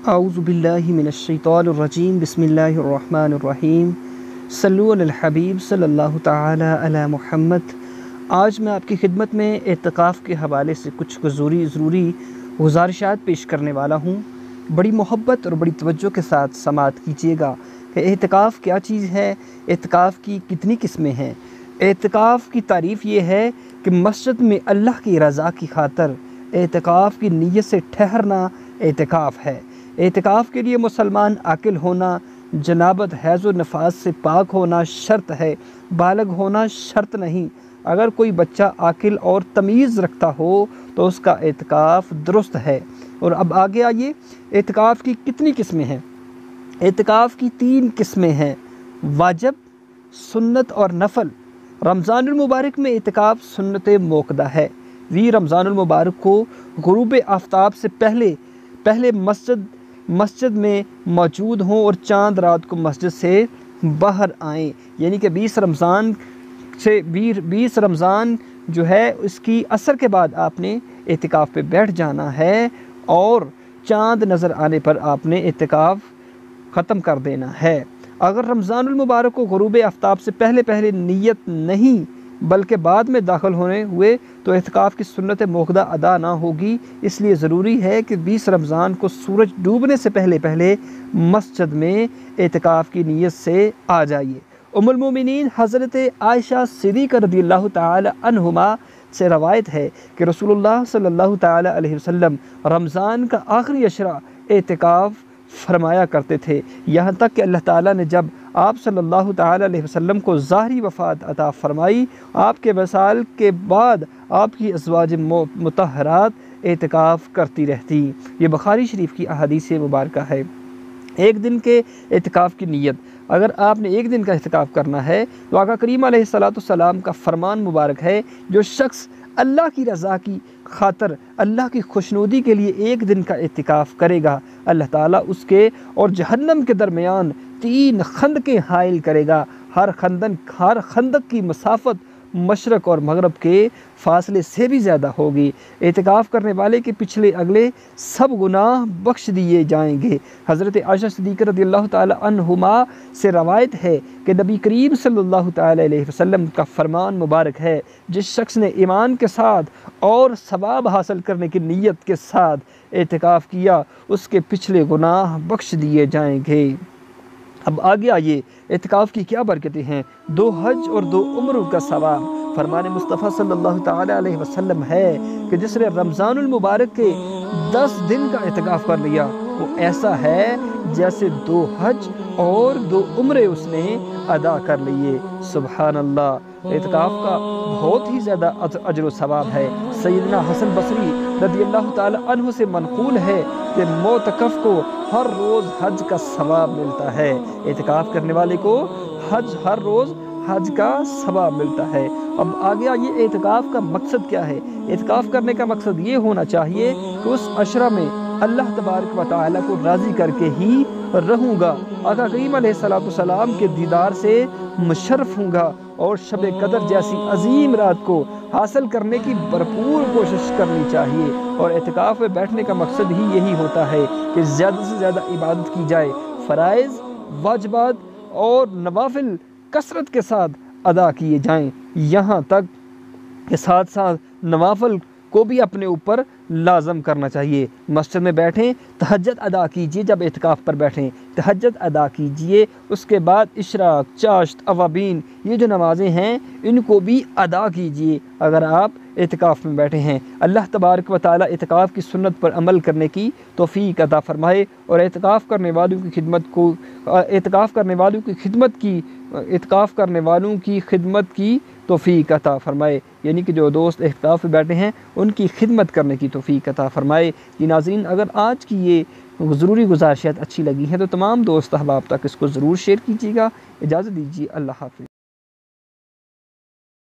اعوذ باللہ من الشیطان الرجیم بسم اللہ الرحمن الرحیم صلو علی الحبیب صلی اللہ تعالی علی محمد۔ آج میں آپ کی خدمت میں اعتکاف کے حوالے سے کچھ ضروری گزارشات پیش کرنے والا ہوں۔ بڑی محبت اور بڑی توجہ کے ساتھ سماعت کیجیے گا کہ اعتکاف کیا چیز ہے، اعتکاف کی کتنی قسمیں ہیں۔ اعتکاف کی تعریف یہ ہے کہ مسجد میں اللہ کی رضا کی خاطر اعتکاف کی نیت سے ٹھہرنا اعتکاف ہے۔ اعتکاف کے لیے مسلمان عاقل ہونا، جنابت، حیض و نفاس سے پاک ہونا شرط ہے، بالغ ہونا شرط نہیں۔ اگر کوئی بچہ عاقل اور تمیز رکھتا ہو تو اس کا اعتکاف درست ہے۔ اور اب آگے آئیے، اعتکاف کی کتنی قسمیں ہیں؟ اعتکاف کی 3 قسمیں ہیں: واجب، سنت اور نفل۔ رمضان المبارک میں اعتکاف سنت موقدہ ہے۔ رمضان المبارک کو غروب آفتاب سے پہلے مسجد میں موجود ہوں اور چاند رات کو مسجد سے باہر آئیں، یعنی کہ 20 رمضان جو ہے اس کی عصر کے بعد آپ نے اعتکاف پہ بیٹھ جانا ہے اور چاند نظر آنے پر آپ نے اعتکاف ختم کر دینا ہے۔ اگر رمضان المبارک کو غروب آفتاب سے پہلے نیت نہیں بلکہ بعد میں داخل ہوئے تو اعتکاف کی سنت موقدہ ادا نہ ہوگی۔ اس لیے ضروری ہے کہ 20 رمضان کو سورج ڈوبنے سے پہلے مسجد میں اعتکاف کی نیت سے آ جائیے۔ ام المومنین حضرت عائشہ صدیقہ رضی اللہ تعالی عنہما سے روایت ہے کہ رسول اللہ صلی اللہ تعالی علیہ وسلم رمضان کا آخری عشرہ اعتکاف فرمایا کرتے تھے، یہاں تک کہ اللہ تعالیٰ نے جب آپ صلی اللہ تعالی علیہ وسلم کو ظاہری وفات عطا فرمائی، آپ کے وصال کے بعد آپ کی ازواج مطہرات اعتکاف کرتی رہتی۔ یہ بخاری شریف کی احادیث مبارکہ ہے۔ ایک دن کے اعتکاف کی نیت، اگر آپ نے ایک دن کا اعتکاف کرنا ہے تو آقا کریم علیہ السلام کا فرمان مبارک ہے، جو شخص اللہ کی رضا کی خاطر اللہ کی خوشنودی کے لیے ایک دن کا اعتکاف کرے گا، اللہ تعالیٰ اس کے اور جہنم کے درمیان 3 خندقیں حائل کرے گا۔ ہر خندق کی مسافت مشرق اور مغرب کے فاصلے سے بھی زیادہ ہوگی۔ اعتکاف کرنے والے کے پچھلے اگلے سب گناہ بخش دیے جائیں گے۔ حضرت عائشہ صدیقہ رضی اللہ تعالی عنہما سے روایت ہے کہ نبی کریم صلی اللہ تعالی علیہ وسلم کا فرمان مبارک ہے، جس شخص نے ایمان کے ساتھ اور ثواب حاصل کرنے کی نیت کے ساتھ اعتکاف کیا، اس کے پچھلے گناہ بخش دیے جائیں گے۔ اب آگے آئیے، اعتکاف کی کیا برکتیں ہیں؟ 2 حج اور 2 عمروں کا ثواب۔ فرمان مصطفیٰ صلی اللہ تعالی علیہ وسلم ہے کہ جس نے رمضان المبارک کے 10 دن کا اعتکاف کر لیا، وہ ایسا ہے جیسے 2 حج اور 2 عمرے اس نے ادا کر لیے۔ سبحان اللہ! اعتکاف کا بہت ہی زیادہ اجر و ثواب ہے۔ سیدنا حسن بصری رضی اللہ تعالی عنہ سے منقول ہے کہ معتکف کو ہر روز حج کا ثواب ملتا ہے۔ اعتکاف کرنے والے کو ہر روز حج کا ثواب ملتا ہے۔ اب آگے آئیے، اعتکاف کا مقصد کیا ہے؟ اعتکاف کرنے کا مقصد یہ ہونا چاہیے کہ اس عشرہ میں اللہ تبارک و تعالی کو راضی کر کے ہی رہوں گا، آقا کریم علیہ السلام کے دیدار سے مشرف ہوں گا اور شب قدر جیسی عظیم رات کو حاصل کرنے کی بھرپور کوشش کرنی چاہیے۔ اور اعتکاف میں بیٹھنے کا مقصد ہی یہی ہوتا ہے کہ زیادہ سے زیادہ عبادت کی جائے، فرائض، واجبات اور نوافل کثرت کے ساتھ ادا کیے جائیں، یہاں تک کہ ساتھ نوافل کو بھی اپنے اوپر لازم کرنا چاہیے۔ مسجد میں بیٹھیں، تہجد ادا کیجیے۔ جب اعتکاف پر بیٹھیں تہجد ادا کیجیے، اس کے بعد اشراق، چاشت، اوابین، یہ جو نمازیں ہیں ان کو بھی ادا کیجیے اگر آپ اعتکاف میں بیٹھے ہیں۔ اللہ تبارک و تعالی اعتکاف کی سنت پر عمل کرنے کی توفیق عطا فرمائے اور اعتکاف کرنے والوں کی خدمت کی توفیق عطا فرمائے، یعنی کہ جو دوست اعتکاف میں بیٹھے ہیں ان کی خدمت کرنے کی توفیق عطا فرمائے۔ ناظرین، اگر آج کی یہ ضروری گزارشات اچھی لگی ہیں تو تمام دوست احباب تک اس کو ضرور شیئر کیجیے گا۔ اجازت دیجیے، اللہ حافظ۔